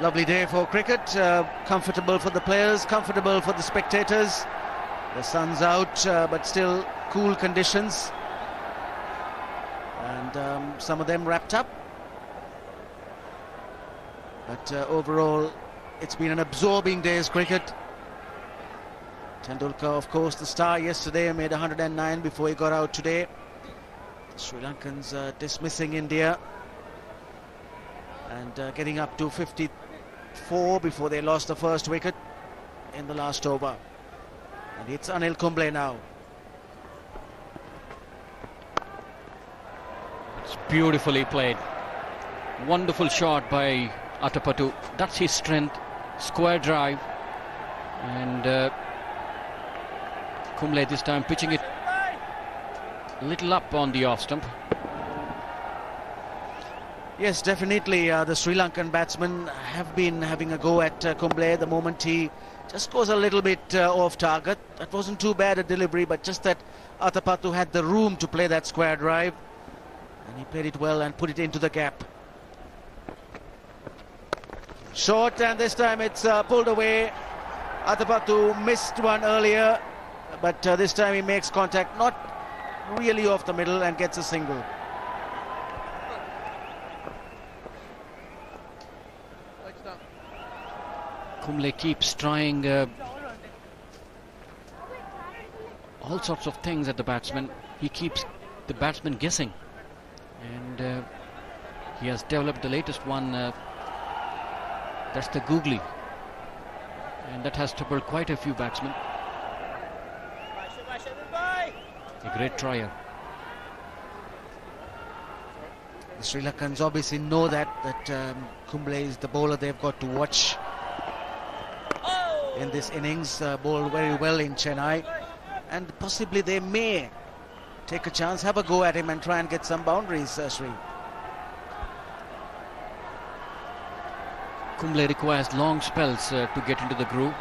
Lovely day for cricket, comfortable for the players, comfortable for the spectators. The sun's out, but still cool conditions. And some of them wrapped up. But overall, it's been an absorbing day's cricket. Tendulkar, of course, the star yesterday, made 109 before he got out today. The Sri Lankans dismissing India and getting up to 54 before they lost the first wicket in the last over. And it's Anil Kumble now. It's beautifully played. Wonderful shot by Atapattu. That's his strength. Square drive. And Kumble this time pitching it a little up on the off stump. Yes, definitely. The Sri Lankan batsmen have been having a go at Kumble. The moment he just goes a little bit off target. That wasn't too bad a delivery, but just that Atapattu had the room to play that square drive. And he played it well and put it into the gap. Short, and this time it's pulled away. Atapattu missed one earlier, but this time he makes contact, not really off the middle, and gets a single. Kumble keeps trying all sorts of things at the batsman. He keeps the batsman guessing, and he has developed the latest one. That's the googly, and that has troubled quite a few batsmen. A great trier. The Sri Lankans obviously know that Kumble is the bowler they've got to watch in this innings. Bowled very well in Chennai, and possibly they may take a chance, have a go at him and try and get some boundaries, Sri. Kumble requires long spells to get into the groove.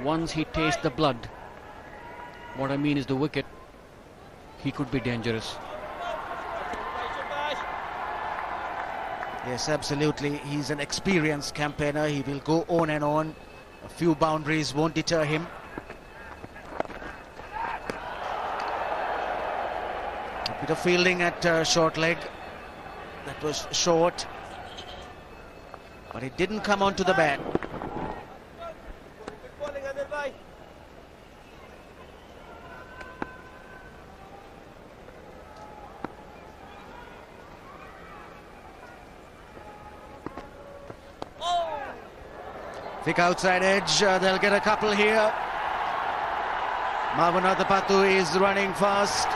Once he tastes the blood, what I mean is the wicket, he could be dangerous. Yes, absolutely. He's an experienced campaigner. He will go on and on. A few boundaries won't deter him. A bit of fielding at short leg. That was short, but it didn't come onto the bat. Thick outside edge, they'll get a couple here. Marwan Atapattu is running fast.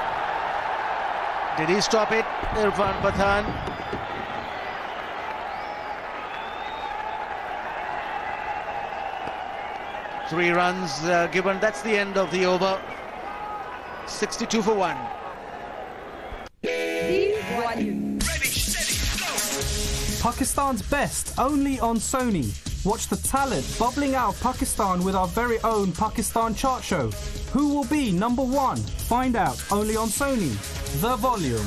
Did he stop it? Irfan Pathan. Three runs given. That's the end of the over. 62 for 1. Pakistan's best, only on Sony. Watch the talent bubbling out of Pakistan with our very own Pakistan chart show. Who will be number one? Find out only on Sony. The Volume.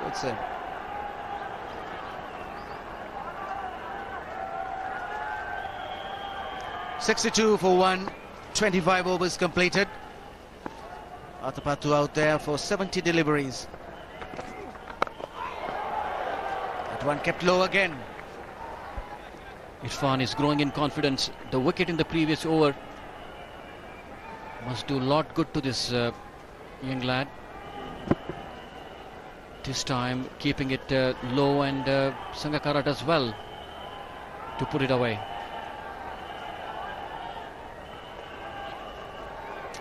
What's it? .62 for 1, 25 overs completed. Atapattu out there for 70 deliveries. That one kept low again. Irfan is growing in confidence. The wicket in the previous over must do a lot good to this young lad. This time keeping it low, and Sangakkara does well to put it away.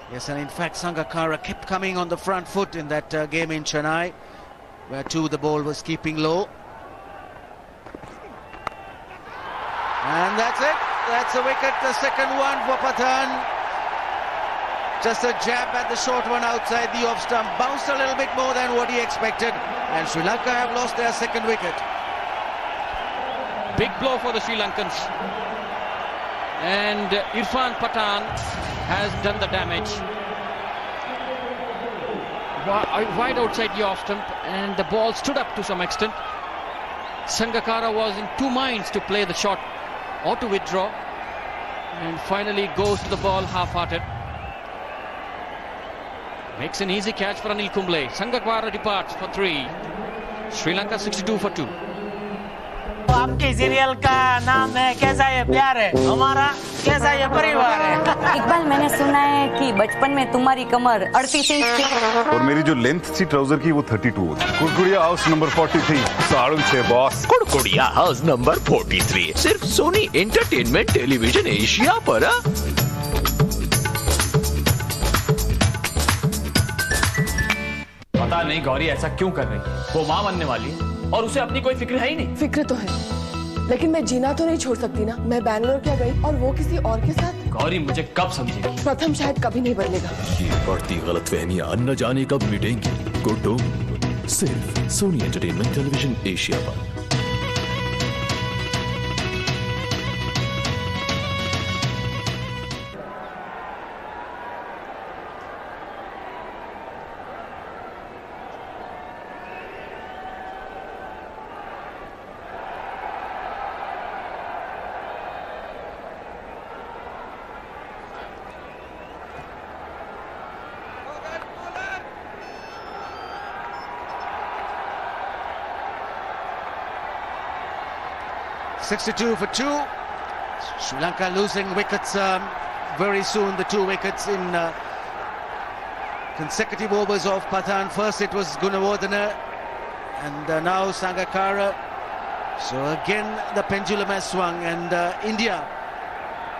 Yes, and in fact Sangakkara kept coming on the front foot in that game in Chennai, where the ball was keeping low. And that's it. That's a wicket, the second one for Pathan. Just a jab at the short one outside the off stump. Bounced a little bit more than what he expected. And Sri Lanka have lost their second wicket. Big blow for the Sri Lankans. And Irfan Pathan has done the damage. Wide outside the off stump, and the ball stood up to some extent. Sangakkara was in two minds to play the shot or to withdraw, and finally goes to the ball half-hearted. Makes an easy catch for Anil Kumble. Sangakkara departs for 3. Sri Lanka 62 for 2. आपके serial का नाम है कैसा ये प्यार है, हमारा कैसा ये परिवार है। इकबाल, मैंने सुना है कि बचपन में तुम्हारी कमर 38 इंच थी और मेरी जो लेंथ थी ट्राउजर की वो 32 होती। कुड़कुड़िया हाउस नंबर 43 साड़ुन से बॉस। कुड़कुड़िया हाउस नंबर 43 सिर्फ सोनी एंटरटेनमेंट टेलीविजन एशिया पर। पता नहीं गौरी ऐसा क्यों कर रही है। वो माँ बनने वाली है और उसे अपनी कोई फिक्र है ही नहीं। फिक्र तो है, लेकिन मैं जीना तो नहीं छोड़ सकती ना। मैं बैंगलोर क्या गई और वो किसी और के साथ। गौरी मुझे कब समझेगी? प्रथम शायद कभी नहीं बदलेगा। ये बढ़ती गलतफहमियां न जाने कब मिटेंगी। गुड्डू सिर्फ सोनी एंटरटेनमेंट टेलीविजन एशिया पर। (62 for 2). Sri Lanka losing wickets very soon. The 2 wickets in consecutive overs of Pathan. First it was Gunawardena, and now Sangakkara. So again the pendulum has swung, and India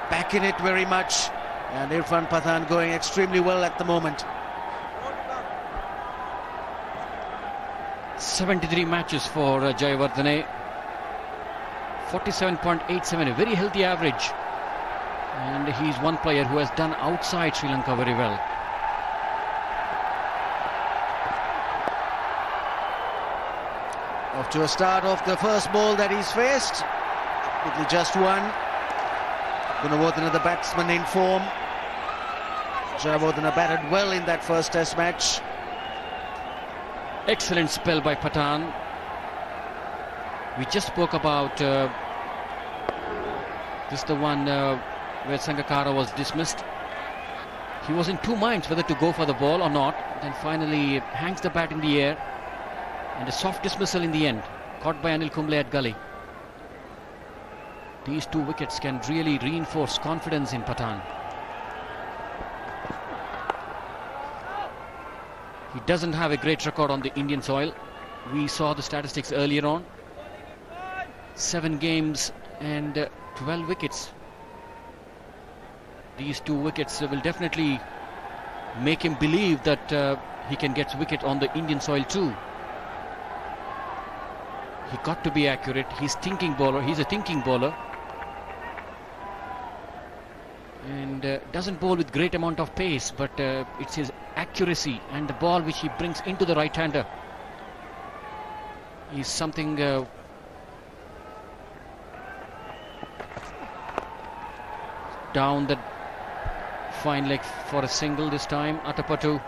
back in it very much, and Irfan Pathan going extremely well at the moment. 73 matches for Jayawardene. 47.87, a very healthy average, and he's one player who has done outside Sri Lanka very well. Off to a start of the first ball that he's faced, with just one. Gunawardena, the batsman, in form. Jayawardena batted well in that first test match. Excellent spell by Pathan. We just spoke about this, the one where Sangakkara was dismissed. He was in two minds whether to go for the ball or not. Then finally hangs the bat in the air, and a soft dismissal in the end, caught by Anil Kumble at gully. These 2 wickets can really reinforce confidence in Pathan. He doesn't have a great record on the Indian soil. We saw the statistics earlier on. 7 games and 12 wickets. These 2 wickets will definitely make him believe that he can get wicket on the Indian soil too. He got to be accurate. He's thinking bowler. He's a thinking bowler, and doesn't bowl with great amount of pace, but it's his accuracy and the ball which he brings into the right-hander is something down the fine leg for a single this time. Atapattu.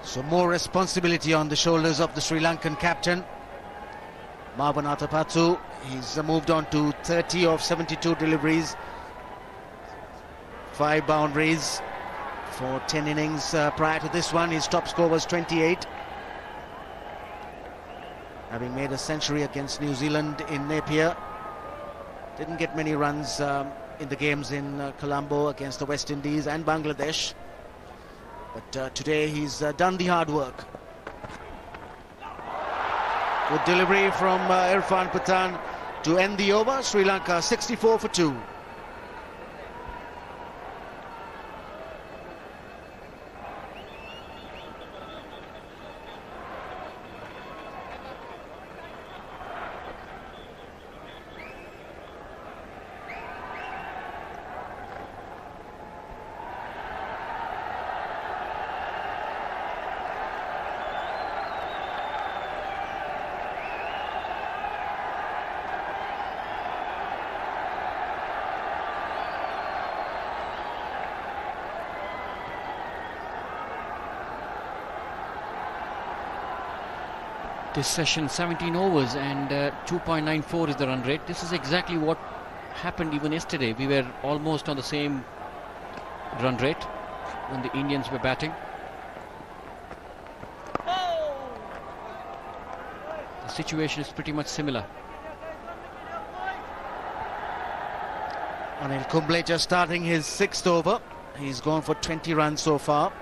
So more responsibility on the shoulders of the Sri Lankan captain, Marwan Atapattu. He's moved on to 30 of 72 deliveries, 5 boundaries for 10 innings. Prior to this one, his top score was 28. Having made a century against New Zealand in Napier. Didn't get many runs in the games in Colombo against the West Indies and Bangladesh. But today he's done the hard work. Good delivery from Irfan Pathan to end the over. Sri Lanka 64 for 2. This session 17 overs and 2.94 is the run rate. This is exactly what happened even yesterday. We were almost on the same run rate when the Indians were batting. The situation is pretty much similar. Anil Kumble just starting his 6th over. He's gone for 20 runs so far.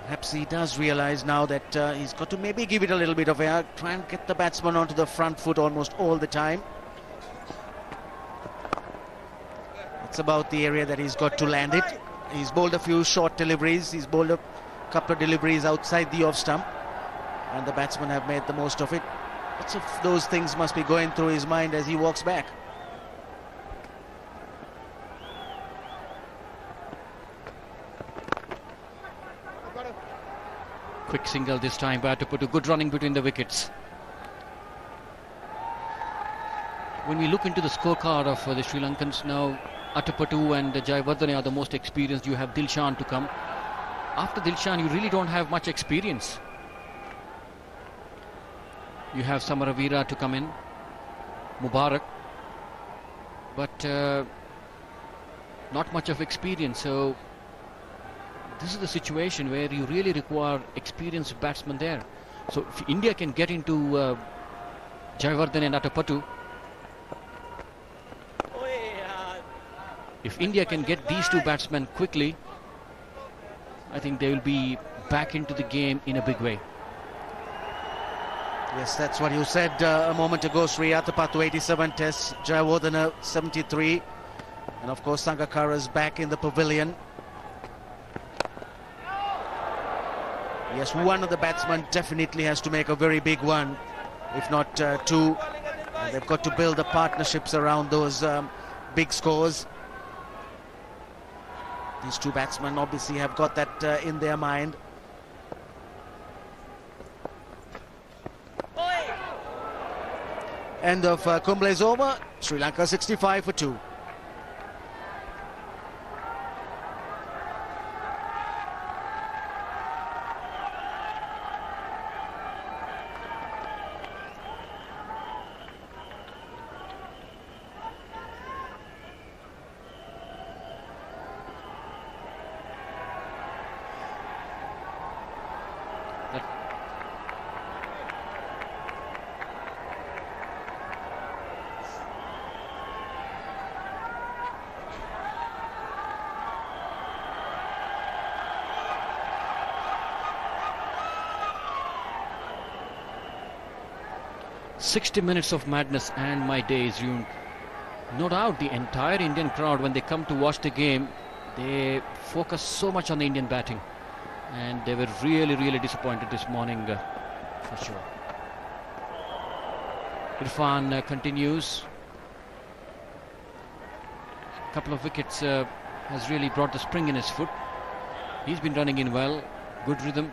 Perhaps he does realise now that he's got to maybe give it a little bit of air, try and get the batsman onto the front foot almost all the time. It's about the area that he's got to land it. He's bowled a few short deliveries, he's bowled a couple of deliveries outside the off stump, and the batsmen have made the most of it. Lots of those things must be going through his mind as he walks back. Quick single this time, but to put a good running between the wickets. When we look into the scorecard of the Sri Lankans now, Atapattu and Jayawardene are the most experienced. You have Dilshan to come. After Dilshan, you really don't have much experience. You have Samaravira to come in, Mubarak, but not much of experience. So this is the situation where you really require experienced batsmen there. So if India can get into Jayawardene and Atapattu, if India can get these two batsmen quickly, I think they will be back into the game in a big way. Yes, that's what you said a moment ago, Sri. Atapattu 87 tests, Jayawardene 73, and of course Sangakkara's back in the pavilion. Yes, one of the batsmen definitely has to make a very big one, if not two. And they've got to build the partnerships around those big scores. These two batsmen obviously have got that in their mind. End of Kumble's over. Sri Lanka 65 for 2. "60 minutes of madness and my day is ruined." No doubt the entire Indian crowd, when they come to watch the game, they focus so much on the Indian batting, and they were really disappointed this morning, for sure. Irfan continues. A couple of wickets has really brought the spring in his foot. He's been running in well, good rhythm,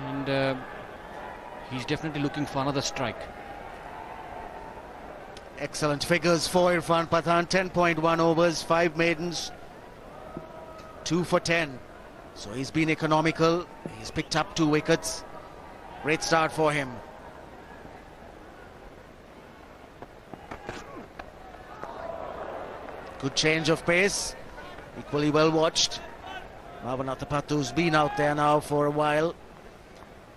and he's definitely looking for another strike. Excellent figures for Irfan Pathan. 10.1 overs, 5 maidens, 2 for 10. So he's been economical. He's picked up 2 wickets. Great start for him. Good change of pace. Equally well watched. Marwan Atapattu's been out there now for a while.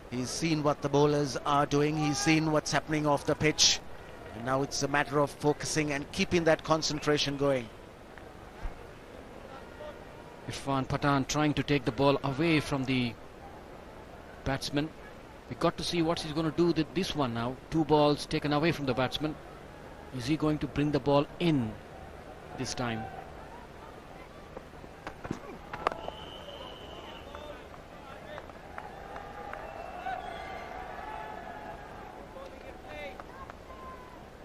He's seen what the bowlers are doing. He's seen what's happening off the pitch. And now it's a matter of focusing and keeping that concentration going. Irfan Pathan trying to take the ball away from the batsman. We got to see what he's going to do with this one now. 2 balls taken away from the batsman. Is he going to bring the ball in this time?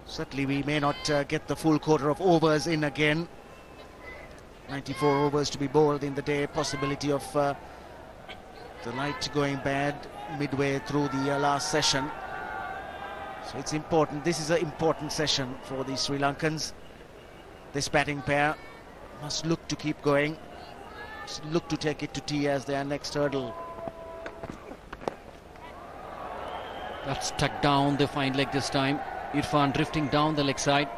Certainly we may not get the full quarter of overs in again. 94 overs to be bowled in the day. Possibility of the light going bad midway through the last session. So it's important. This is an important session for the Sri Lankans. This batting pair must look to keep going. Must look to take it to tea as their next hurdle. That's tucked down the fine leg this time. Irfan drifting down the leg side.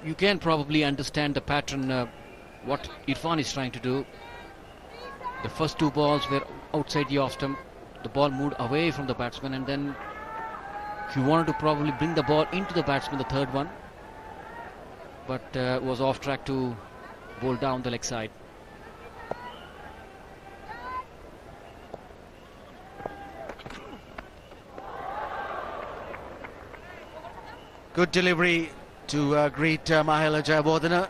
You can probably understand the pattern, what Irfan is trying to do. The first two balls were outside the off stump. The ball moved away from the batsman, and then he wanted to probably bring the ball into the batsman, the third one, but was off track to bowl down the leg side. Good delivery to greet Mahela Jayawardene.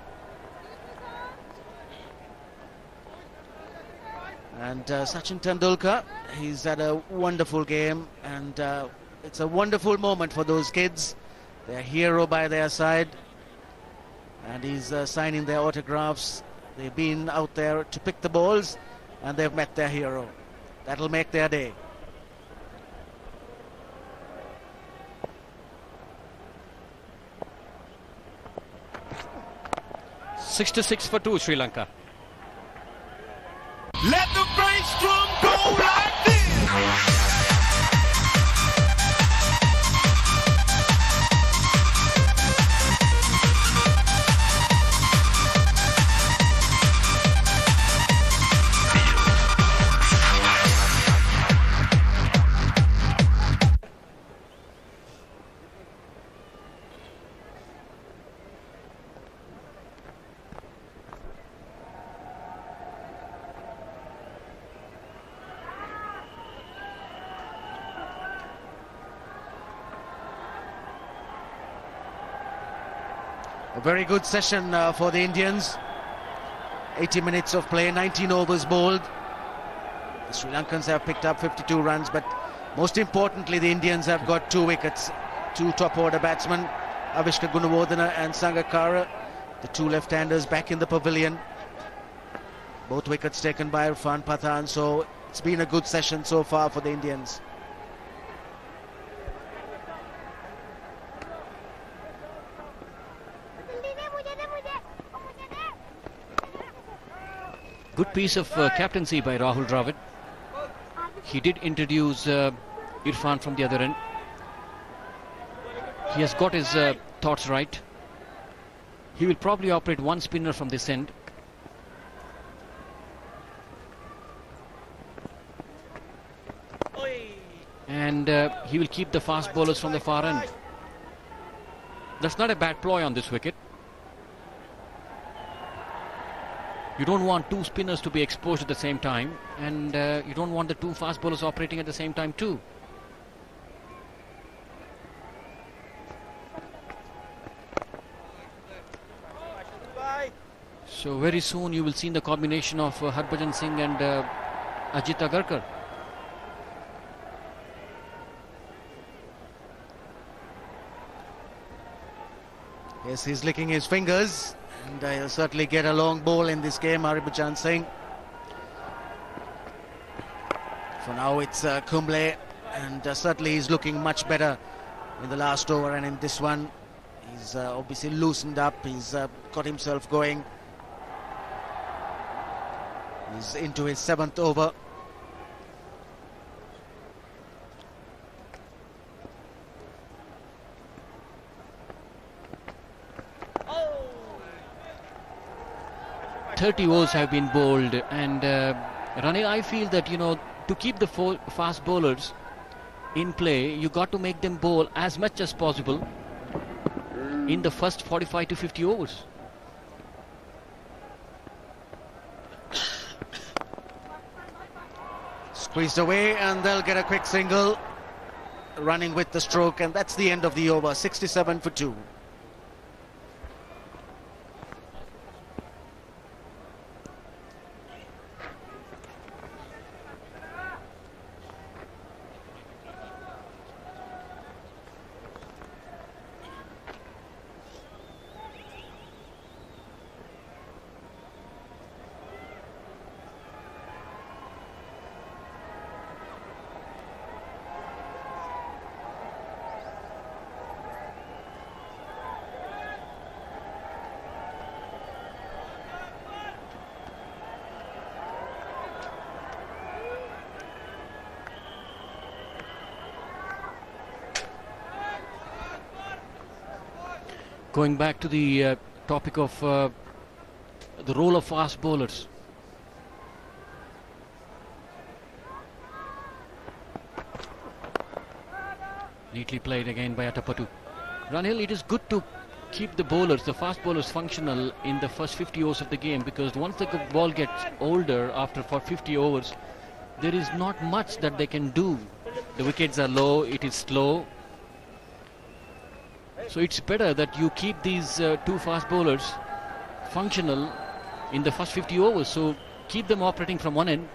And Sachin Tendulkar, he's had a wonderful game, and it's a wonderful moment for those kids. Their hero by their side, and he's signing their autographs. They've been out there to pick the balls, and they've met their hero. That'll make their day. Six to 6 for 2, Sri Lanka. Let the bass drum go like this. A very good session for the Indians. 80 minutes of play, 19 overs bowled. The Sri Lankans have picked up 52 runs, but most importantly, the Indians have got 2 wickets. 2 top-order batsmen, Avishka Gunawardene and Sangakkara, the 2 left-handers back in the pavilion. Both wickets taken by Irfan Pathan, so it's been a good session so far for the Indians. Good piece of captaincy by Rahul Dravid. He did introduce Irfan from the other end. He has got his thoughts right. He will probably operate one spinner from this end. And he will keep the fast bowlers from the far end. That's not a bad ploy on this wicket. You don't want 2 spinners to be exposed at the same time, and you don't want the 2 fast bowlers operating at the same time too. So very soon you will see the combination of Harbhajan Singh and Ajit Agarkar. Yes, he's licking his fingers, and he'll certainly get a long ball in this game, Harbhajan Singh. For now it's Kumble, and certainly he's looking much better in the last over, and in this one he's obviously loosened up, he's got himself going. He's into his 7th over. Oh. 30 overs have been bowled, and Ranil, I feel that, you know, to keep the fast bowlers in play, you got to make them bowl as much as possible in the first 45 to 50 overs. Squeezed away, and they'll get a quick single, running with the stroke, and that's the end of the over. 67 for 2. Going back to the topic of the role of fast bowlers. Neatly played again by Atapattu. Ranil, it is good to keep the bowlers, the fast bowlers, functional in the first 50 overs of the game, because once the ball gets older for 50 overs, there is not much that they can do. The wickets are low, it is slow. So it's better that you keep these two fast bowlers functional in the first 50 overs. So keep them operating from one end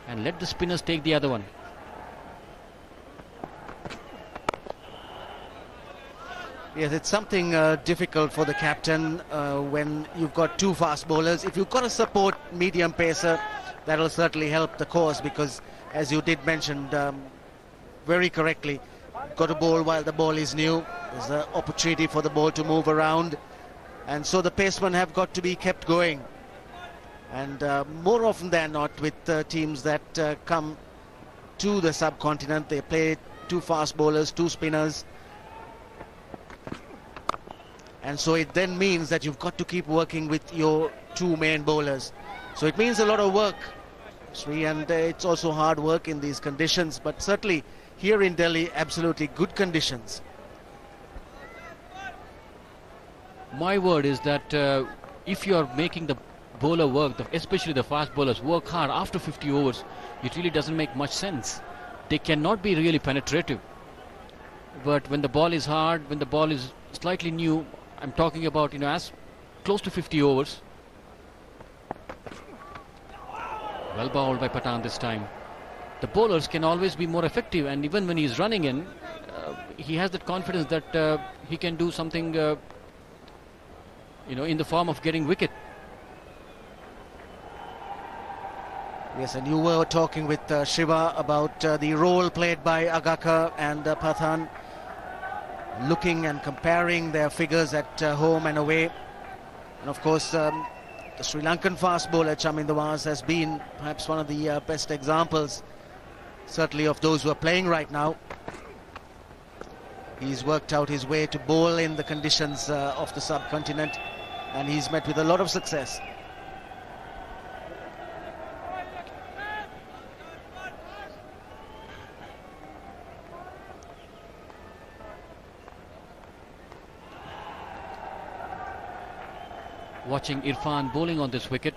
and let the spinners take the other one. Yes, it's something difficult for the captain when you've got two fast bowlers. If you've got a support medium pacer, that'll certainly help the cause, because as you did mention very correctly, got to bowl while the ball is new. There's an opportunity for the ball to move around, and so the pacemen have got to be kept going. And more often than not, with teams that come to the subcontinent, they play two fast bowlers, two spinners. And so it then means that you've got to keep working with your two main bowlers. So it means a lot of work, Sri, and it's also hard work in these conditions. But certainly here in Delhi, absolutely good conditions. My word is that if you are making the bowler work, especially the fast bowlers, work hard after 50 overs, it really doesn't make much sense. They cannot be really penetrative. But when the ball is hard, when the ball is slightly new, I'm talking about, as close to 50 overs. Well bowled by Pathan this time. The bowlers can always be more effective, and even when he's running in, he has that confidence that he can do something, in the form of getting wicket. Yes, and you were talking with Shiva about the role played by Agakar and Pathan, looking and comparing their figures at home and away. And of course, the Sri Lankan fast bowler Chaminda Nawaz has been perhaps one of the best examples, certainly of those who are playing right now. He's worked out his way to bowl in the conditions of the subcontinent, and he's met with a lot of success. Watching Irfan bowling on this wicket,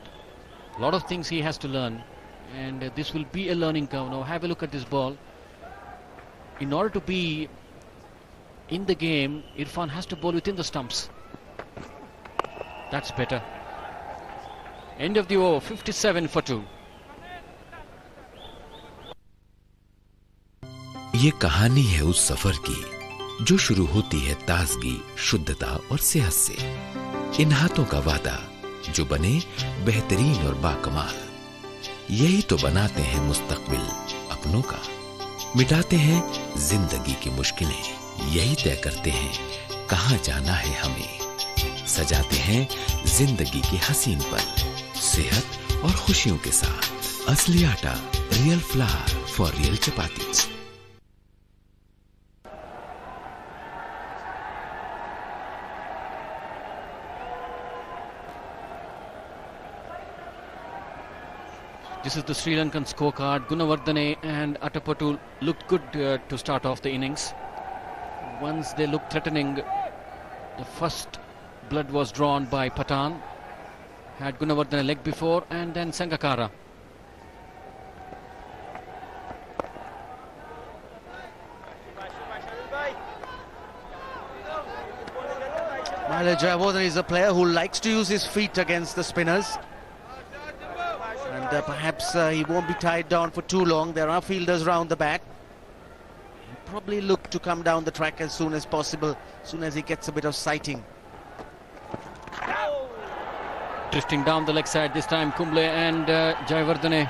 a lot of things he has to learn, and this will be a learning curve. Now have a look at this ball. In order to be in the game, Irfan has to bowl within the stumps. That's better. End of the over, 57 for 2. ये कहानी है उस सफर की जो शुरू होती है ताजगी, शुद्धता और सेहत से। इन हाथों का वादा जो बने बेहतरीन और बाकमाल, यही तो बनाते हैं मुस्तकबिल अपनों का, मिटाते हैं जिंदगी की मुश्किलें, यही तय करते हैं कहां जाना है हमें, सजाते हैं जिंदगी की हसीन पल, सेहत और खुशियों के साथ। असली आटा, real flower for real chapatis. This is the Sri Lankan scorecard. Gunawardene and Atapattu looked good to start off the innings. Once they looked threatening, the first blood was drawn by Pathan. Had Gunawardene leg before, and then Sangakkara. Mahela Jayawardene is a player who likes to use his feet against the spinners. And perhaps he won't be tied down for too long. There are fielders round the back. He'll probably look to come down the track as soon as possible, as soon as he gets a bit of sighting. Drifting down the leg side this time, Kumble and Jayawardene.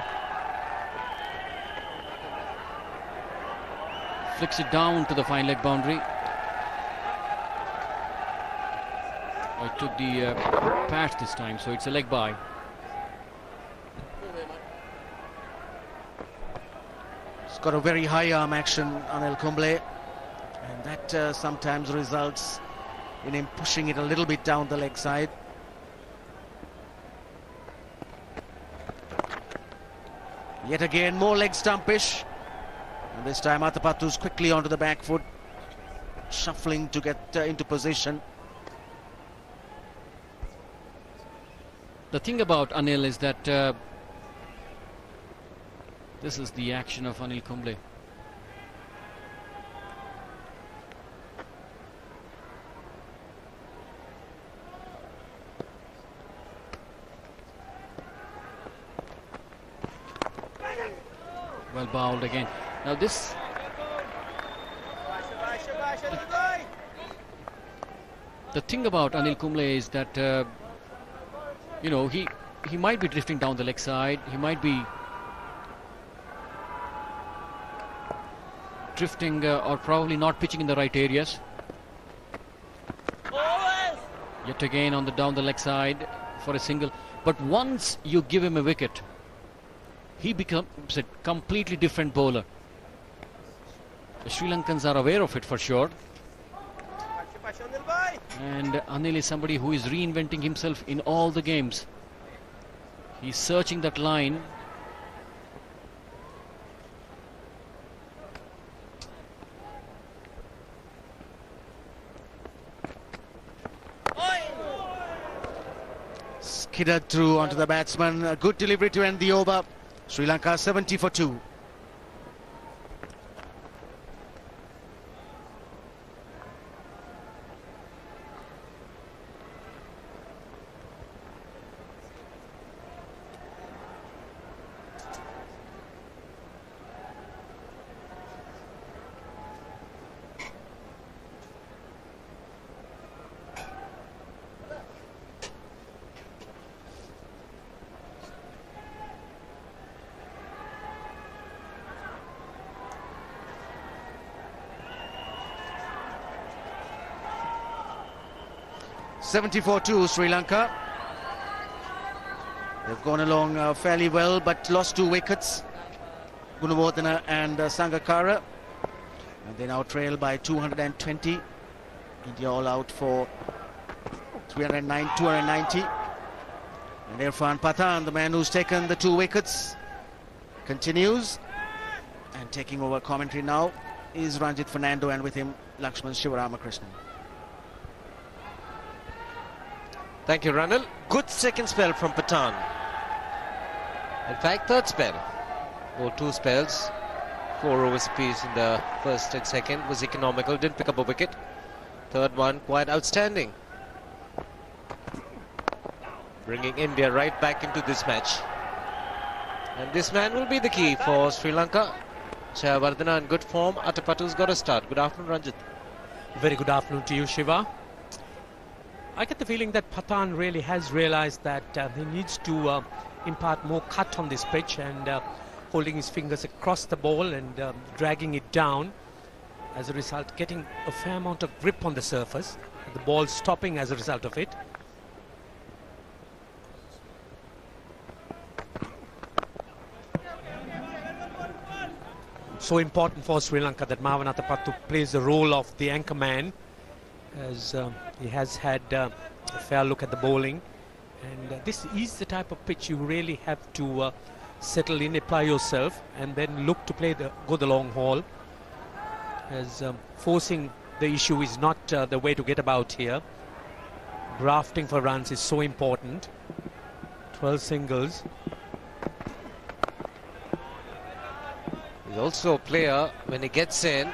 Flicks it down to the fine leg boundary. I took the patch this time, so it's a leg bye. He's got a very high arm action, Anil Kumble, and that sometimes results in him pushing it a little bit down the leg side. Yet again, more leg stumpish. And this time Atapattu's quickly onto the back foot, shuffling to get into position. The thing about Anil is that this is the action of Anil Kumble. Well bowled again. Now this... The thing about Anil Kumble is that, you know, he might be drifting down the leg side. He might be drifting or probably not pitching in the right areas. Yet again on the down the leg side for a single. But once you give him a wicket, he becomes a completely different bowler. The Sri Lankans are aware of it for sure. And Anil is somebody who is reinventing himself in all the games. He's searching that line. Skiddered through onto the batsman. A good delivery to end the over. Sri Lanka 70 for 2. (74-2) Sri Lanka. They've gone along fairly well, but lost 2 wickets. Gunawardena and Sangakkara. And they now trail by 220. India all out for 290. And Irfan Pathan, the man who's taken the 2 wickets, continues. And taking over commentary now is Ranjit Fernando, and with him Lakshman Sivaramakrishnan. Thank you, Ranil. Good second spell from Pathan. In fact, third spell. Or 2 spells. 4 overs apiece in the first and second. Was economical, didn't pick up a wicket. Third one, quite outstanding. Bringing India right back into this match. And this man will be the key for Sri Lanka. Jayawardena in good form. Atapattu's got a start. Good afternoon, Ranjit. Very good afternoon to you, Shiva. I get the feeling that Pathan really has realized that he needs to impart more cut on this pitch, and holding his fingers across the ball and dragging it down. As a result, getting a fair amount of grip on the surface. The ball stopping as a result of it. So important for Sri Lanka that Marwan Atapattu plays the role of the anchor man, as he has had a fair look at the bowling. And this is the type of pitch you really have to settle in, apply yourself, and then look to go the long haul, as forcing the issue is not the way to get about here. Grafting for runs is so important. 12 singles. He's also a player, when he gets in,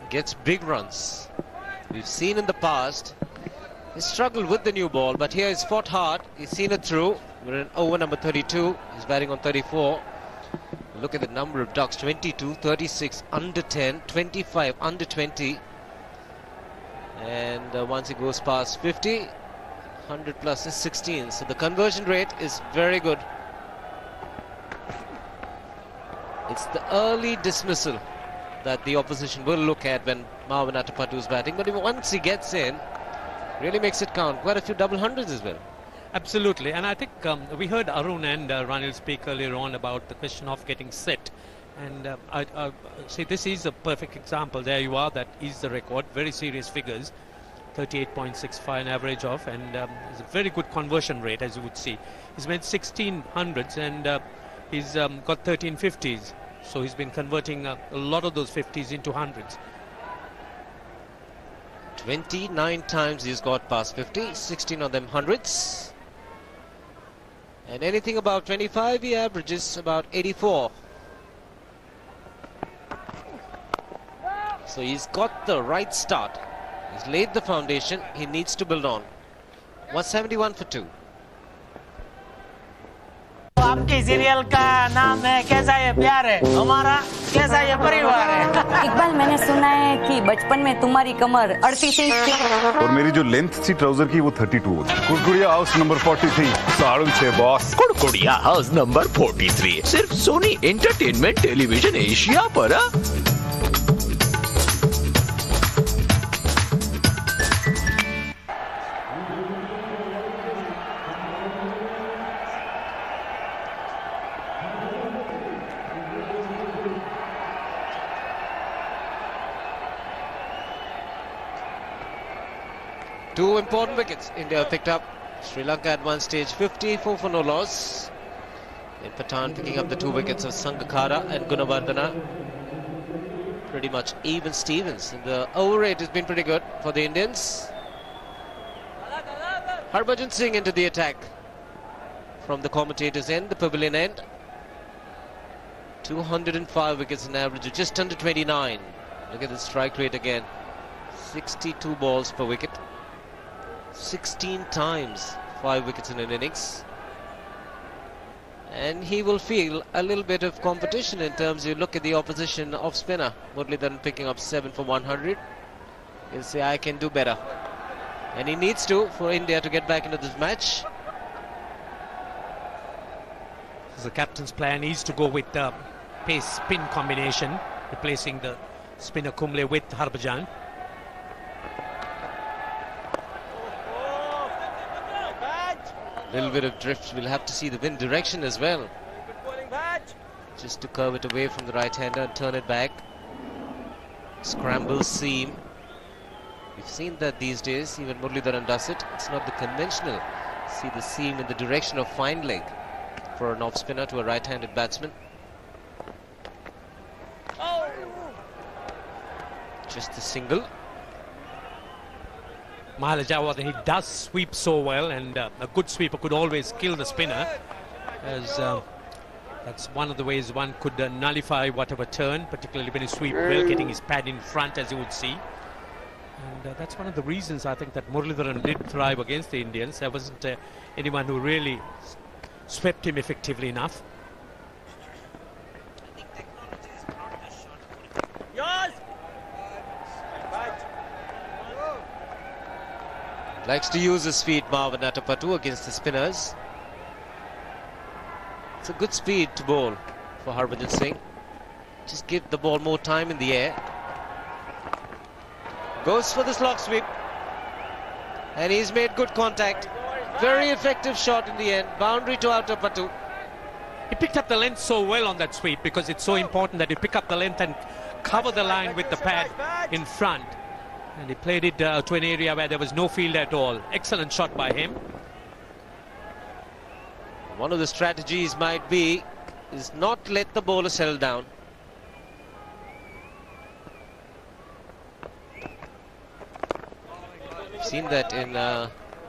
gets big runs. We've seen in the past, he struggled with the new ball, but here he's fought hard. He's seen it through. We're in over number 32. He's batting on 34. Look at the number of ducks: 22, 36, under 10, 25, under 20. And once he goes past 50, 100 plus is 16. So the conversion rate is very good. It's the early dismissal that the opposition will look at when Marwan Atapattu is batting. But once he gets in, really makes it count. Quite a few double hundreds as well. Absolutely. And I think we heard Arun and Ranil speak earlier on about the question of getting set. And I say this is a perfect example. There you are. That is the record. Very serious figures. 38.65 an average of, and it's a very good conversion rate, as you would see. He's made 16 hundreds and he's got 13 50s, so he's been converting a lot of those 50s into hundreds. 29 times he's got past 50, 16 of them hundreds. And anything about 25 he averages about 84. So he's got the right start. He's laid the foundation. He needs to build on. 171 for 2. आपकी serial का नाम है कैसा ये प्यार है हमारा कैसा ये परिवार है इकबाल मैंने सुना है कि बचपन में तुम्हारी कमर 38 इंच थी और मेरी जो लेंथ थी ट्राउजर की वो 32 थी। कुड़कुड़िया हाउस नंबर 43 साड़ू छे बॉस। कुड़कुड़िया हाउस नंबर 43 सिर्फ सोनी एंटरटेनमेंट टेलीविजन एशिया पर। Two important wickets India have picked up. Sri Lanka at one stage 54 for no loss. In Pathan picking up the 2 wickets of Sangakkara and Gunawardena. Pretty much even Stevens. And the over rate has been pretty good for the Indians. Harbhajan Singh into the attack from the commentators' end, the pavilion end. 205 wickets in average of just under 29. Look at the strike rate again. 62 balls per wicket. 16 times 5 wickets in an innings, and he will feel a little bit of competition in terms you look at the opposition off spinner. Muralidharan picking up 7 for 100. He'll say I can do better, and he needs to for India to get back into this match. The captain's plan is to go with the pace spin combination, replacing the spinner Kumble with Harbhajan. Little bit of drift. We'll have to see the wind direction as well. Just to curve it away from the right-hander and turn it back. Scramble seam. We've seen that these days. Even Muralidharan does it. It's not the conventional. See the seam in the direction of fine leg for an off-spinner to a right-handed batsman. Just a single. Mahalajawadhan, he does sweep so well, and a good sweeper could always kill the spinner, as that's one of the ways one could nullify whatever turn, particularly when he sweep well, getting his pad in front, as you would see. And that's one of the reasons I think that Muralidharan did thrive against the Indians. There wasn't anyone who really swept him effectively enough. Likes to use his feet, Marvin Atapattu, against the spinners. It's a good speed to bowl for Harbhajan Singh. Just give the ball more time in the air. Goes for the slog sweep. And he's made good contact. Very effective shot in the end. Boundary to Atapattu. He picked up the length so well on that sweep, because it's so important that you pick up the length and cover the line with the pad in front. And he played it to an area where there was no field at all. Excellent shot by him. One of the strategies might be is not let the bowler settle down. We've seen that in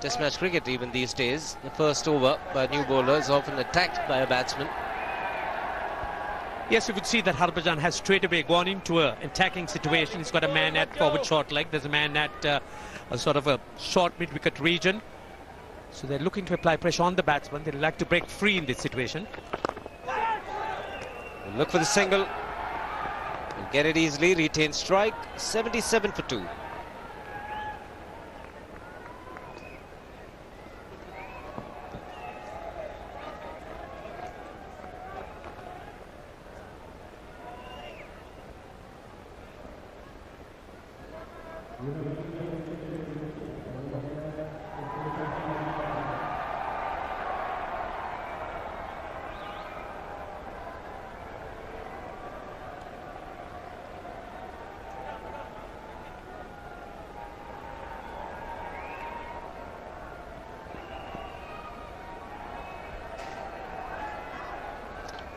Test match cricket even these days. The first over by a new bowler is often attacked by a batsman. Yes, you would see that Harbhajan has straight away gone into an attacking situation. He's got a man at forward short leg. There's a man at a sort of a short mid-wicket region. So they're looking to apply pressure on the batsman. They'd like to break free in this situation. We'll look for the single. We'll get it easily. Retain strike. 77 for 2.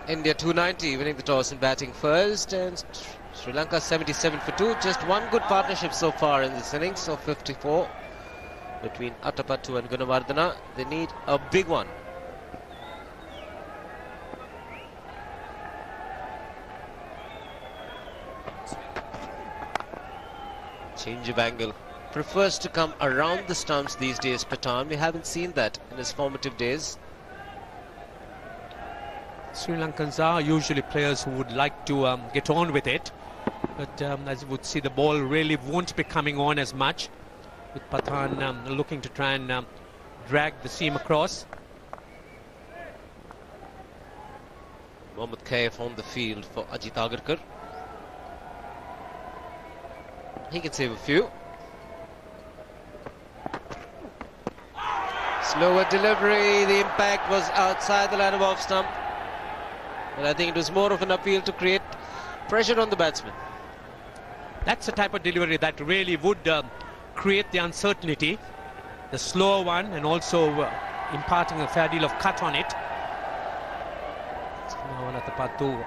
India 290 winning the toss and batting first, and Sri Lanka 77 for 2. Just one good partnership so far in this innings of 54 between Attappattu and Gunawardena. They need a big one. Change of angle. Prefers to come around the stumps these days, Pathan. We haven't seen that in his formative days. Sri Lankans are usually players who would like to get on with it, but as you would see, the ball really won't be coming on as much, with Pathan looking to try and drag the seam across. Mohammad Kaif on the field for Ajit Agarkar. He can save a few. Slower delivery, the impact was outside the line of off stump. But I think it was more of an appeal to create pressure on the batsman. That's the type of delivery that really would create the uncertainty. The slower one, and also imparting a fair deal of cut on it. Now Attappattu,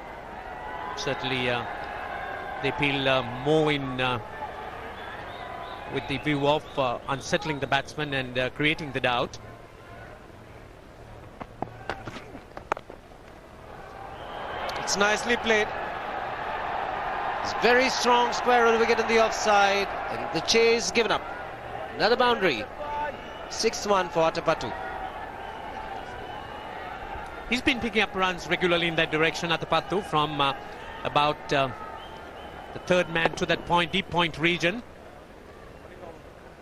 certainly they appeal more in with the view of unsettling the batsman and creating the doubt. It's nicely played. It's very strong square of the wicket in the offside, and the chase given up. Another boundary. 6-1 for Attappattu. He's been picking up runs regularly in that direction, Attappattu, from about the third man to that point, deep point region.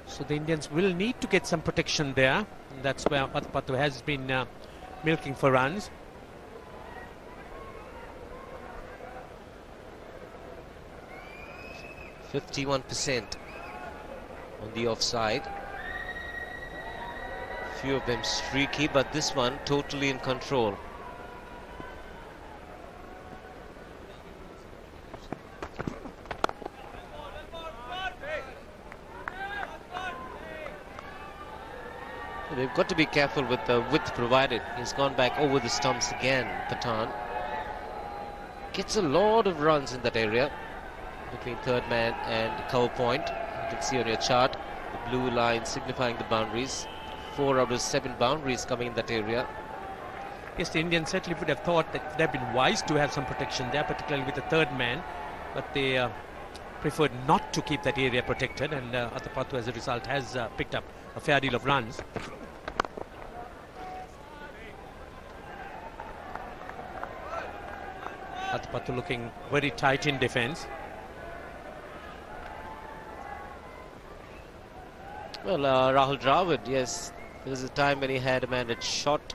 So the Indians will need to get some protection there. And that's where Attappattu has been milking for runs. %51% on the offside. Few of them streaky, but this one totally in control. They've got to be careful with the width provided. He's gone back over the stumps again, Pathan. Gets a lot of runs in that area between third man and cover point. You can see on your chart the blue line signifying the boundaries. 4 out of 7 boundaries coming in that area. Yes, the Indians certainly would have thought that they've been wise to have some protection there, particularly with the third man, but they preferred not to keep that area protected, and Attappattu as a result has picked up a fair deal of runs. Attappattu looking very tight in defence. Well, Rahul Dravid, yes, there was a time when he had a man at short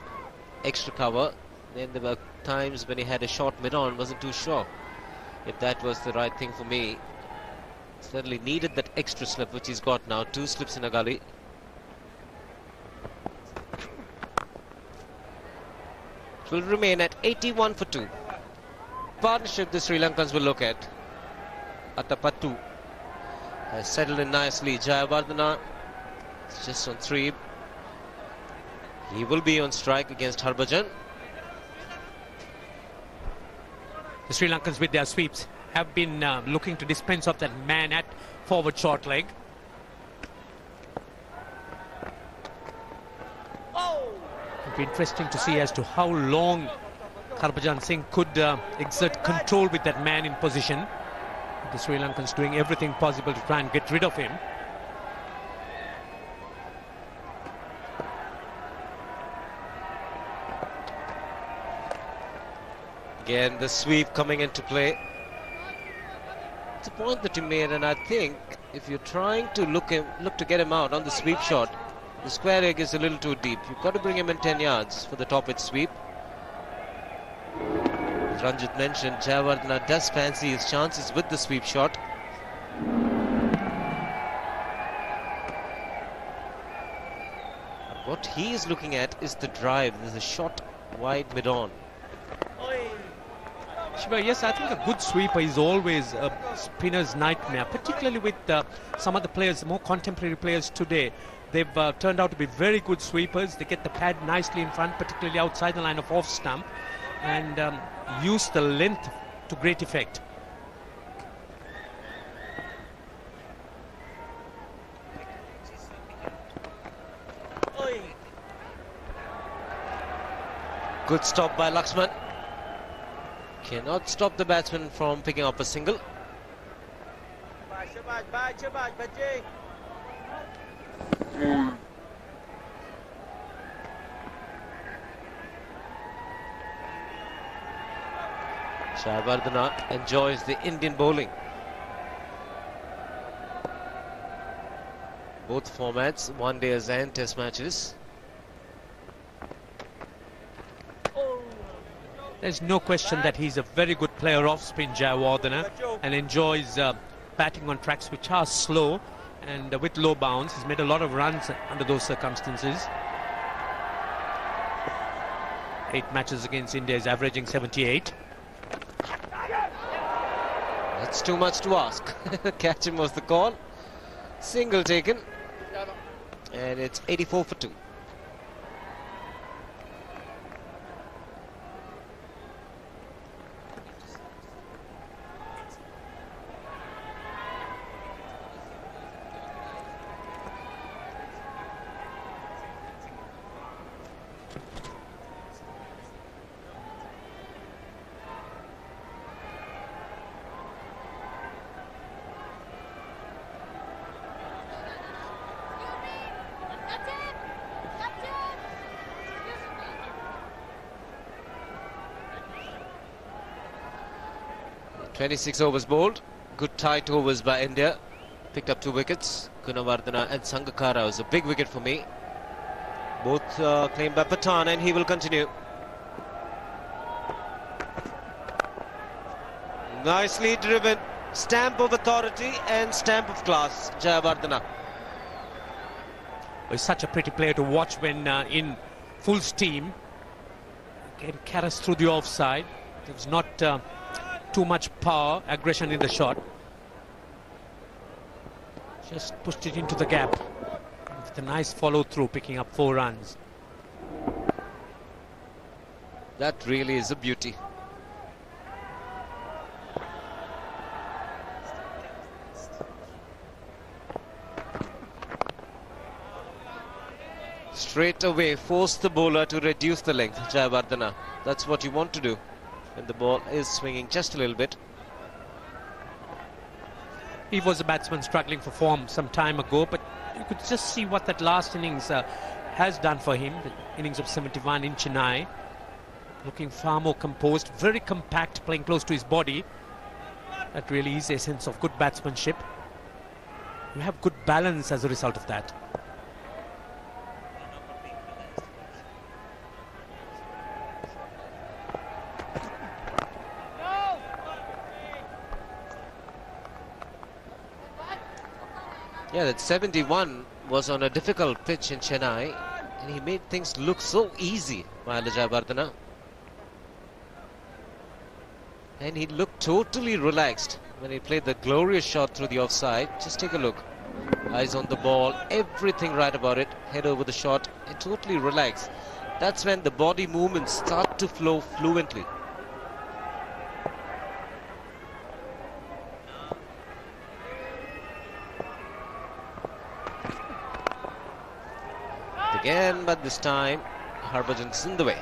extra cover. Then there were times when he had a short mid-on, wasn't too sure if that was the right thing for me. Certainly needed that extra slip, which he's got now. 2 slips in a gully. It will remain at 81 for 2. Partnership the Sri Lankans will look at. Attappattu has settled in nicely. Jayawardena is just on 3. He will be on strike against Harbhajan. The Sri Lankans with their sweeps have been looking to dispense of that man at forward short leg. It'll be interesting to see as to how long Harbhajan Singh could exert control with that man in position. The Sri Lankans doing everything possible to try and get rid of him. Again, the sweep coming into play. It's a point that you made, and I think if you're trying to look to get him out on the sweep shot, the square leg is a little too deep. You've got to bring him in 10 yards for the top-edge sweep. As Ranjit mentioned, Jayawardena does fancy his chances with the sweep shot. What he is looking at is the drive. There's a shot wide mid-on. Shiva, yes, I think a good sweeper is always a spinner's nightmare, particularly with some of the players, more contemporary players today. They've turned out to be very good sweepers. They get the pad nicely in front, particularly outside the line of off stump. and use the length to great effect. Good stop by Laxman. Cannot stop the batsman from picking up a single. Jayawardene enjoys the Indian bowling. Both formats, one days and test matches. There's no question that he's a very good player off spin, Jayawardene, and enjoys batting on tracks which are slow and with low bounce. He's made a lot of runs under those circumstances. 8 matches against India is averaging 78. That's too much to ask. Catch him was the call. Single taken. And it's 84 for 2. .26 overs bowled. Good tight overs by India. Picked up 2 wickets. Gunawardena and Sangakkara was a big wicket for me. Both claimed by Pathan, and he will continue. Nicely driven. Stamp of authority and stamp of class. Jayawardene. He's such a pretty player to watch when in full steam. Getting carried through the offside. There's not too much power, aggression in the shot. Just pushed it into the gap with a nice follow through, picking up 4 runs. That really is a beauty. Straight away force the bowler to reduce the length. Jayawardene, that's what you want to do when the ball is swinging just a little bit. He was a batsman struggling for form some time ago, but you could just see what that last innings has done for him. The innings of 71 in Chennai. Looking far more composed, very compact, playing close to his body. That really is a sense of good batsmanship. You have good balance as a result of that. Yeah, that 71 was on a difficult pitch in Chennai, and he made things look so easy, Mahela Jayawardene. And he looked totally relaxed when he played the glorious shot through the offside. Just take a look. Eyes on the ball, everything right about it. Head over the shot, and totally relaxed. That's when the body movements start to flow fluently. Again, but this time Harbhajan's in the way.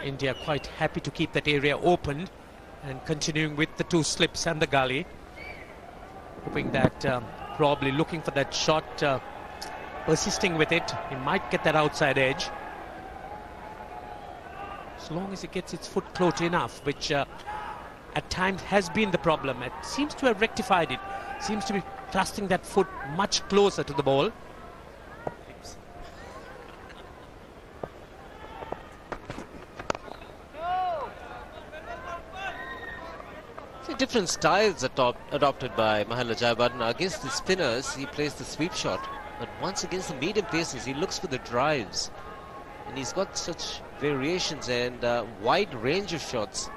India quite happy to keep that area open and continuing with the 2 slips and the gully, hoping that probably looking for that shot, persisting with it, he might get that outside edge as long as he gets its foot close enough, which at times has been the problem. It seems to have rectified it, seems to be thrusting that foot much closer to the ball. See, different styles adopted by Mahela Jayawardene. Against the spinners, he plays the sweep shot, but once against the medium paces, he looks for the drives, and he's got such variations and wide range of shots.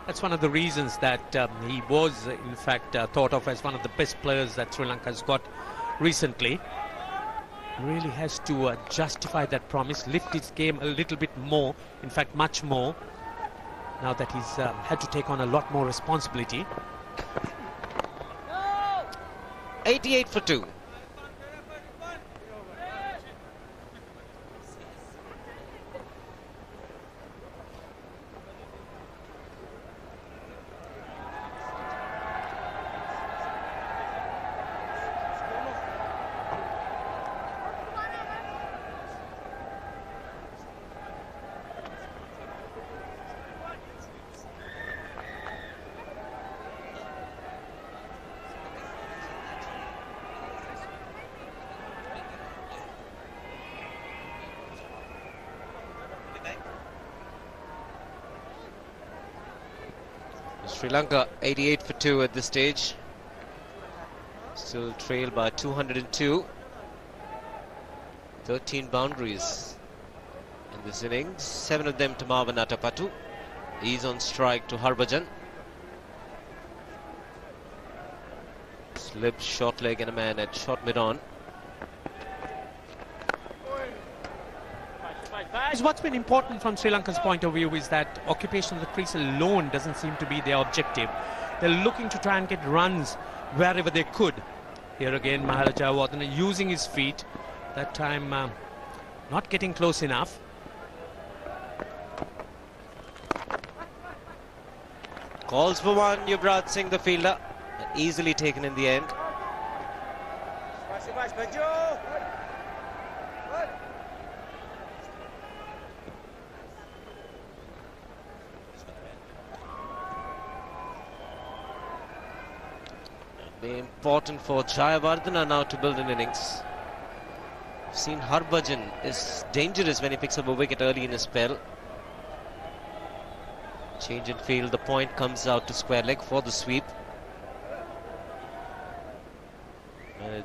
That's one of the reasons that he was, in fact, thought of as one of the best players that Sri Lanka has got recently. really has to justify that promise, lift his game a little bit more, in fact much more, now that he's had to take on a lot more responsibility. 88 for 2. Sri Lanka 88 for 2 at this stage. Still trailed by 202. 13 boundaries in this innings. 7 of them to Marwan Atapattu. He's on strike to Harbhajan. Slip, short leg and a man at short mid-on. What's been important from Sri Lanka's point of view is that occupation of the crease alone doesn't seem to be their objective. They're looking to try and get runs wherever they could. Here again, Maharaja Wardana using his feet. That time not getting close enough. Calls for one, Yuvraj Singh, the fielder. Easily taken in the end. Be important for Jayawardena now to build an innings. We've seen Harbhajan is dangerous when he picks up a wicket early in his spell. Change in field, the point comes out to square leg for the sweep.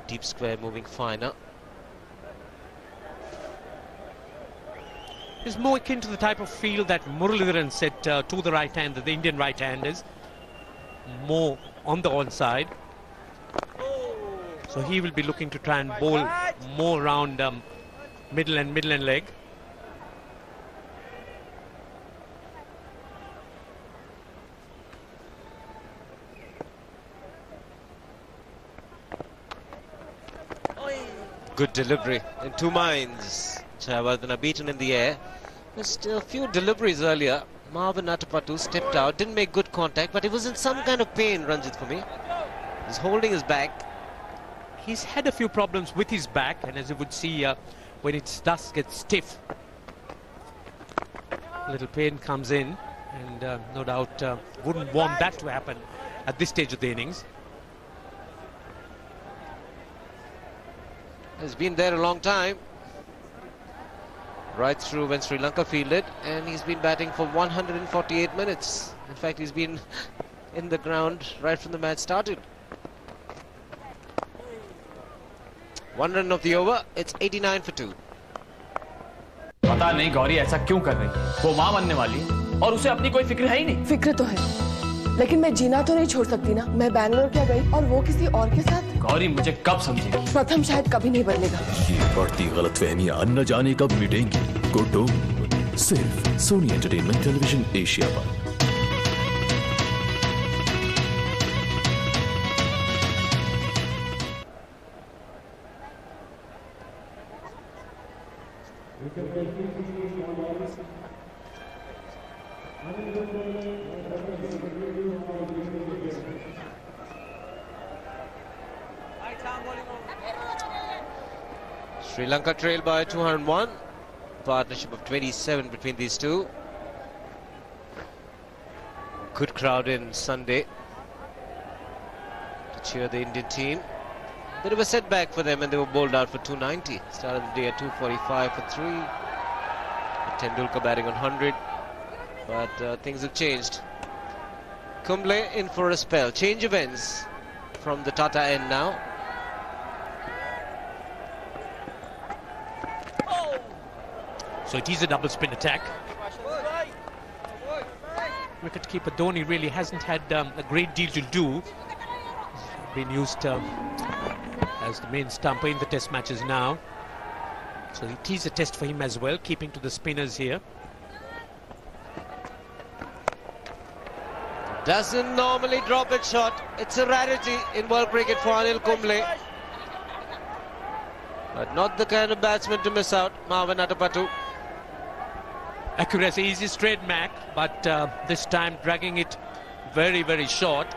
Deep square moving finer. It's more akin to the type of field that Muralidharan set to the right hand, the Indian right-handers. More on the onside. So he will be looking to try and bowl more around middle and leg. Good delivery in two minds. Jayawardena beaten in the air. There's still a few deliveries earlier. Marwan Atapattu stepped out, didn't make good contact, but he was in some kind of pain, Ranjit, for me. He's holding his back. He's had a few problems with his back, and as you would see, when it does get stiff, a little pain comes in, and no doubt wouldn't want that to happen at this stage of the innings. Has been there a long time. Right through when Sri Lanka fielded, and he's been batting for 148 minutes. In fact, he's been in the ground right from the match started. 1 run of the over. It's 89 for 2. पता नहीं गौरी ऐसा क्यों कर रही। वो माँ बनने वाली और उसे अपनी कोई फिक्र है ही नहीं। फिक्र तो है, लेकिन मैं जीना तो नहीं छोड़ सकती ना। मैं बैंगलोर क्या गई और वो किसी और के साथ। गौरी मुझे कब समझेगी? प्रथम शायद कभी नहीं बदलेगा। ये बढ़ती गलतफहमियां न जाने कब मिटेंगी। गुड्डू सिर्फ सोनी एंटरटेनमेंट टेलीविजन एशिया पर। Sri Lanka trail by 201. Partnership of 27 between these two. Good crowd in Sunday to cheer the Indian team. Bit of a setback for them, and they were bowled out for 290. Started the day at 245 for 3. Tendulkar batting on 100. But things have changed. Kumble in for a spell. Change of ends from the Tata end now. So it is a double spin attack. Wicketkeeper Dhoni really hasn't had a great deal to do. He's been used as the main stumper in the test matches now. So it is a test for him as well, keeping to the spinners here. Doesn't normally drop its shot. It's a rarity in world cricket for Anil Kumble. But not the kind of batsman to miss out, Marvin Atapattu. Accuracy is his trademark, but this time dragging it very, very short,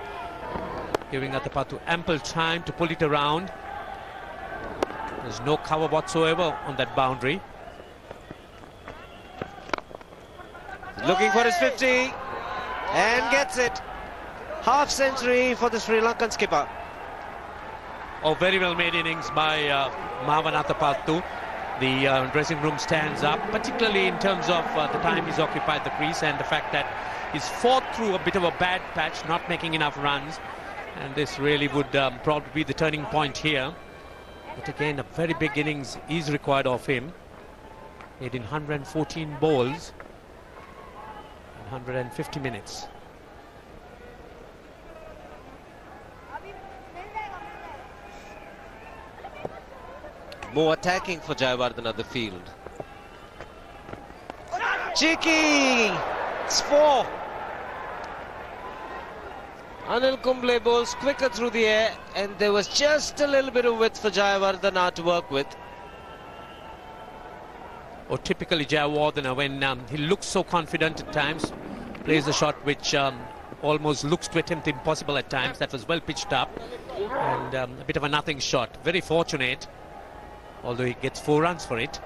giving Atapattu ample time to pull it around. There's no cover whatsoever on that boundary. Looking for his 50 and gets it. Half century for the Sri Lankan skipper. Oh, very well made innings by Marvin Atapattu. The dressing room stands up, particularly in terms of the time he's occupied the crease and the fact that he's fought through a bit of a bad patch, not making enough runs. And this really would probably be the turning point here. But again, a very big innings is required of him. Made in 114 balls in 150 minutes. More attacking for Jayawardene at the field. Cheeky! It's 4. Anil Kumble bowls quicker through the air, and there was just a little bit of width for Jayawardene to work with. Or typically Jayawardene, when he looks so confident at times, plays a shot which almost looks to attempt impossible at times. That was well pitched up, and a bit of a nothing shot. Very fortunate, although he gets 4 runs for it.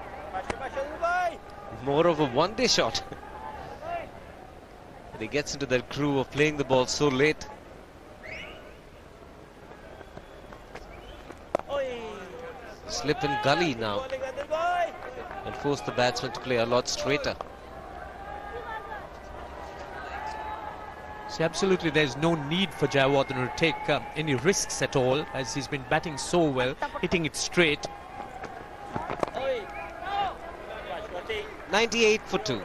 More of a one-day shot. But he gets into that groove of playing the ball so late. Slip and gully now, and force the batsman to play a lot straighter. See, absolutely, there's no need for Jayawardene to take any risks at all, as he's been batting so well, hitting it straight. 98 for 2.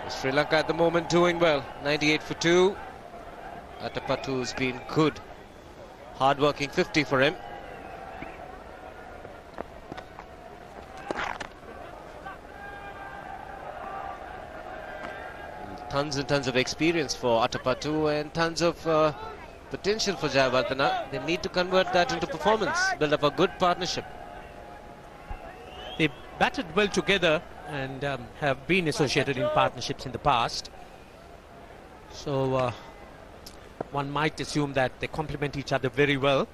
Sri Lanka at the moment doing well. 98 for 2. Atapattu's been good. Hard-working 50 for him. Tons and tons of experience for Atapattu and tons of potential for Jayawardene. They need to convert that into performance, build up a good partnership. They batted well together and have been associated in partnerships in the past. So one might assume that they complement each other very well.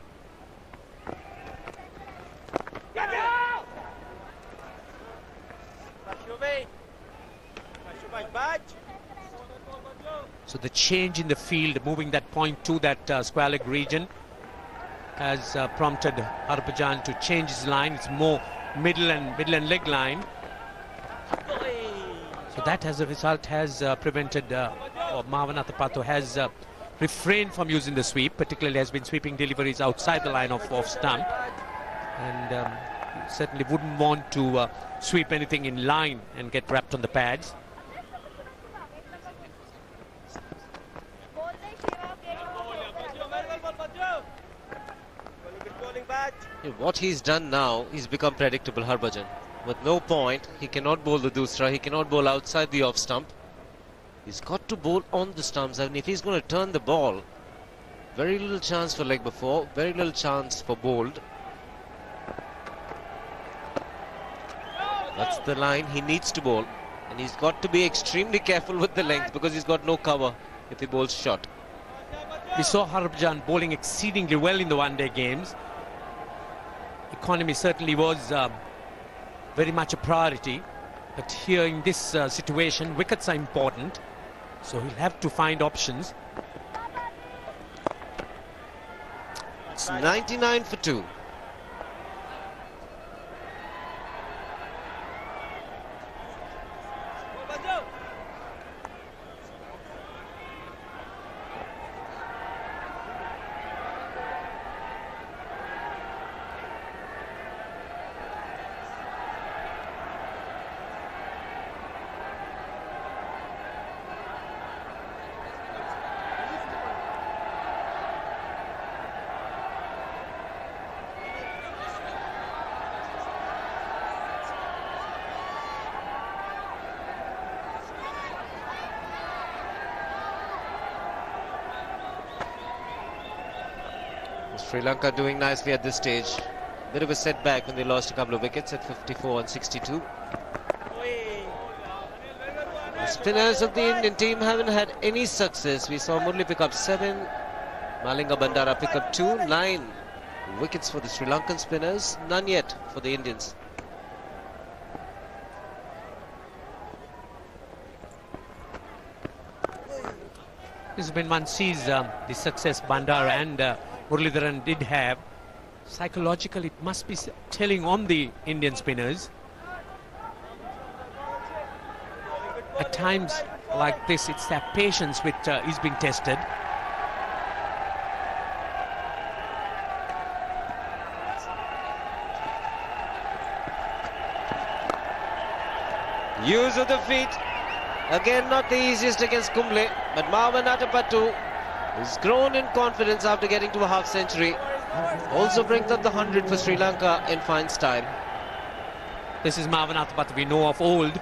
So the change in the field, moving that point to that square leg region, has prompted Harbhajan to change his line. It's more middle and leg line. So that, as a result, has prevented, or Marvin Atapattu has refrained from using the sweep, particularly has been sweeping deliveries outside the line of stump, and certainly wouldn't want to sweep anything in line and get wrapped on the pads. What he's done now, he's become predictable, Harbhajan. With no point, he cannot bowl the dusra, he cannot bowl outside the off stump. He's got to bowl on the stumps, and if he's going to turn the ball, very little chance for leg before, very little chance for bowled. That's the line he needs to bowl, and he's got to be extremely careful with the length because he's got no cover if he bowls short. We saw Harbhajan bowling exceedingly well in the one-day games. Economy certainly was very much a priority, but here in this situation, wickets are important, So he'll have to find options. It's 99 for 2. Sri Lanka doing nicely at this stage. Bit of a setback when they lost a couple of wickets at 54 and 62. The spinners of the Indian team haven't had any success. We saw Murli pick up 7, Malinga Bandara pick up 2, 9 wickets for the Sri Lankan spinners, none yet for the Indians. This is when one sees the success Bandara and Muralidharan did have. Psychologically, it must be telling on the Indian spinners. At times like this, it's their patience which is being tested. Use of the feet. Again, not the easiest against Kumble, but Marwan Atapattu has grown in confidence after getting to a half century. Also brings up the 100 for Sri Lanka in fine style. This is Marwan Atapattu we know of old.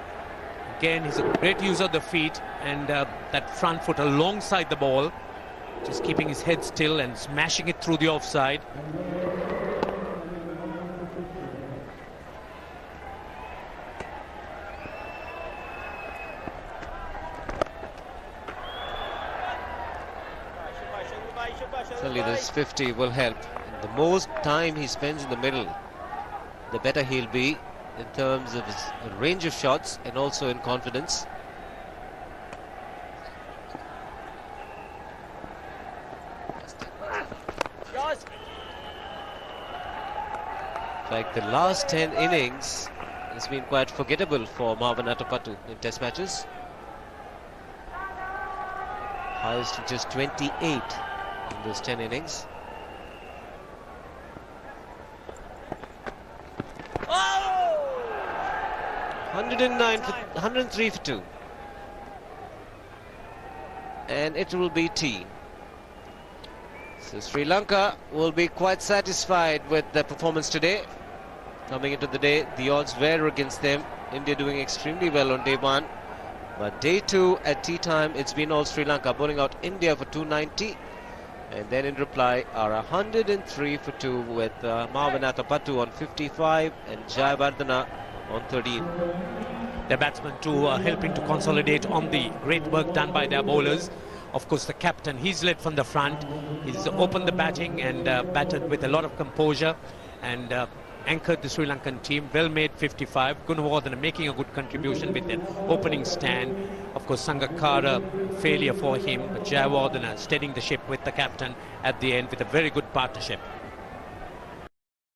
Again, he's a great user of the feet and that front foot alongside the ball. Just keeping his head still and smashing it through the offside. Certainly this 50 will help. The most time he spends in the middle, the better he'll be in terms of his range of shots and also in confidence. In fact, the last 10 innings has been quite forgettable for Marwan Atapattu in test matches. Highest of just 28 in those 10 innings. Oh! 103 for 2. And it will be tea. So Sri Lanka will be quite satisfied with their performance today. Coming into the day, the odds were against them. India doing extremely well on day 1. But day 2 at tea time, it's been all Sri Lanka, bowling out India for 290. And then in reply are 103 for 2 with Marwan Atapattu on 55 and Jayawardena on 13. Their batsmen too are helping to consolidate on the great work done by their bowlers. Of course, the captain, he's led from the front. He's opened the batting and batted with a lot of composure and anchored the Sri Lankan team. Well made 55. Gunawardena making a good contribution with their opening stand. Of course, Sangakkara, failure for him, but Jayawardena steadying the ship with the captain at the end with a very good partnership.